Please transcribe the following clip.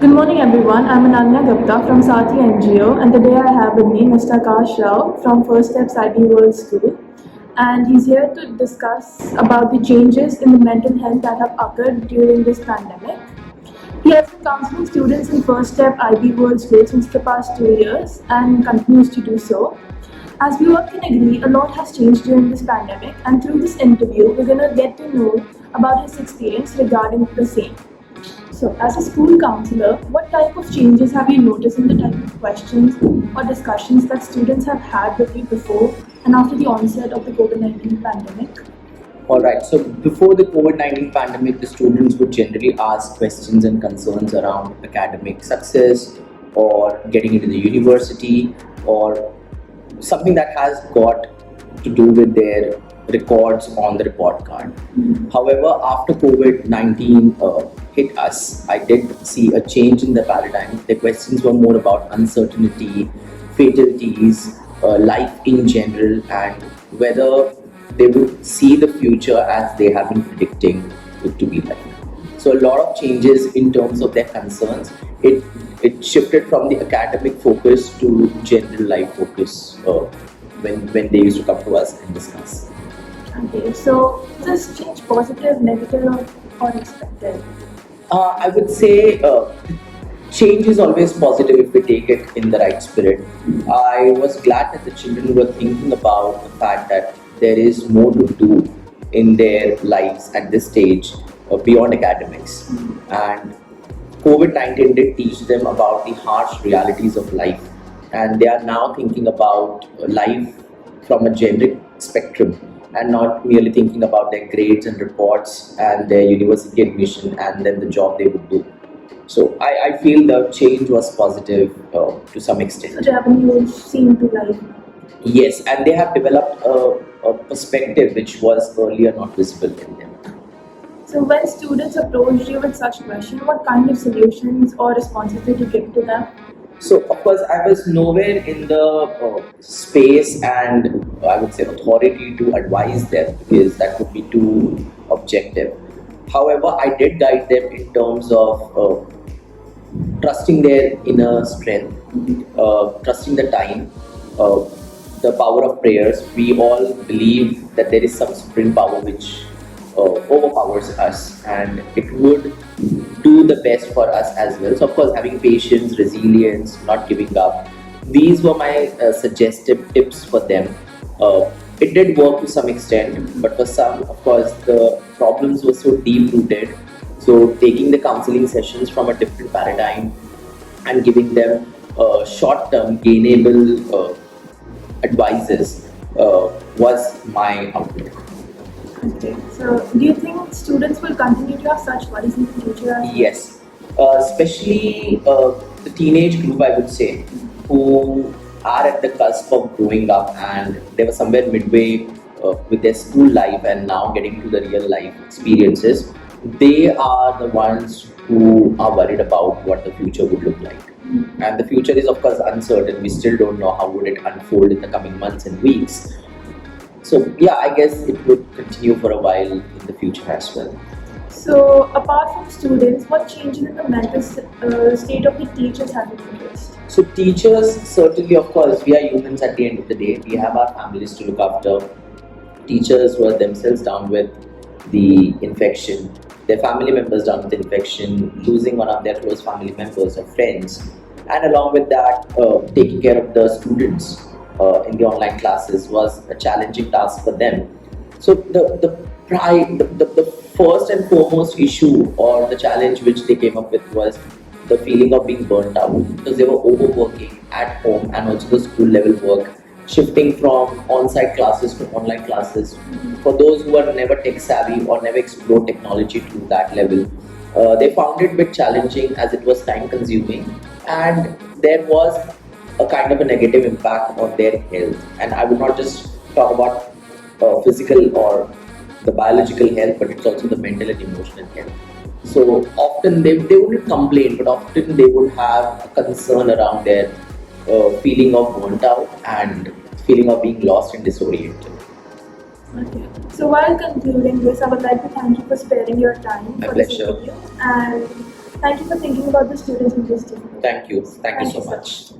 Good morning, everyone. I'm Ananya Gupta from SAATHI NGO, and today I have with me Mr. Akash Rao from First Steps IB World School, and he's here to discuss about the changes in the mental health that have occurred during this pandemic. He has been counseling students in First Step IB World School since the past 2 years and continues to do so. As we all can agree, a lot has changed during this pandemic, and through this interview, we're going to get to know about his experience regarding the same. So, as a school counselor, what type of changes have you noticed in the type of questions or discussions that students have had with you before and after the onset of the COVID-19 pandemic? All right. So before the COVID-19 pandemic, the students would generally ask questions and concerns around academic success or getting into the university or something that has got to do with their records on the report card. However, after COVID-19 hit us, I did see a change in the paradigm. The questions were more about uncertainty, fatalities, life in general, and whether they would see the future as they have been predicting it to be like. So a lot of changes in terms of their concerns. It shifted from the academic focus to general life focus when they used to come to us and discuss. Okay, so is this change positive, negative, or unexpected? I would say change is always positive if we take it in the right spirit. I was glad that the children were thinking about the fact that there is more to do in their lives at this stage beyond academics. And COVID-19 did teach them about the harsh realities of life. And they are now thinking about life from a generic spectrum and not merely thinking about their grades and reports and their university admission and then the job they would do. So I feel the change was positive to some extent. So they have a new scene to life. Yes, and they have developed a perspective which was earlier not visible in them. So when students approach you with such questions, what kind of solutions or responses did you give to them? So, of course, I was nowhere in the space and I would say authority to advise them because that would be too objective. However, I did guide them in terms of trusting their inner strength, trusting the time, the power of prayers. We all believe that there is some supreme power which overpowers us and it would do the best for us as well. So, of course, having patience, resilience, not giving up. These were my suggestive tips for them. It did work to some extent, but for some, of course, the problems were so deep rooted. So, taking the counseling sessions from a different paradigm and giving them short term, gainable advices was my outlook. Okay. So do you think students will continue to have such worries in the future as well? Yes, especially the teenage group, I would say, who are at the cusp of growing up and they were somewhere midway with their school life and now getting to the real life experiences. They are the ones who are worried about what the future would look like. And the future is, of course, uncertain. We still don't know how would it unfold in the coming months and weeks. So yeah, I guess it would continue for a while in the future as well. So apart from students, what changes in the mental state of the teachers have you noticed? So teachers, certainly, of course, we are humans at the end of the day. We have our families to look after. Teachers were themselves down with the infection, their family members down with the infection, losing one of their close family members or friends, and along with that, taking care of the students in the online classes was a challenging task for them. So the first and foremost issue or the challenge which they came up with was the feeling of being burnt out because they were overworking at home and also the school level work, shifting from on-site classes to online classes. For those who are never tech savvy or never explored technology to that level, they found it a bit challenging as it was time consuming and there was a kind of a negative impact on their health. And I would not just talk about physical or the biological health, but it's also the mental and emotional health. So often they wouldn't complain, but often they would have a concern around their feeling of burnt out and feeling of being lost and disoriented. Okay. So while concluding this, I would like to thank you for sparing your time My for this pleasure. interview. And Thank you for thinking about the students in this difficult. Thank you so sir. much.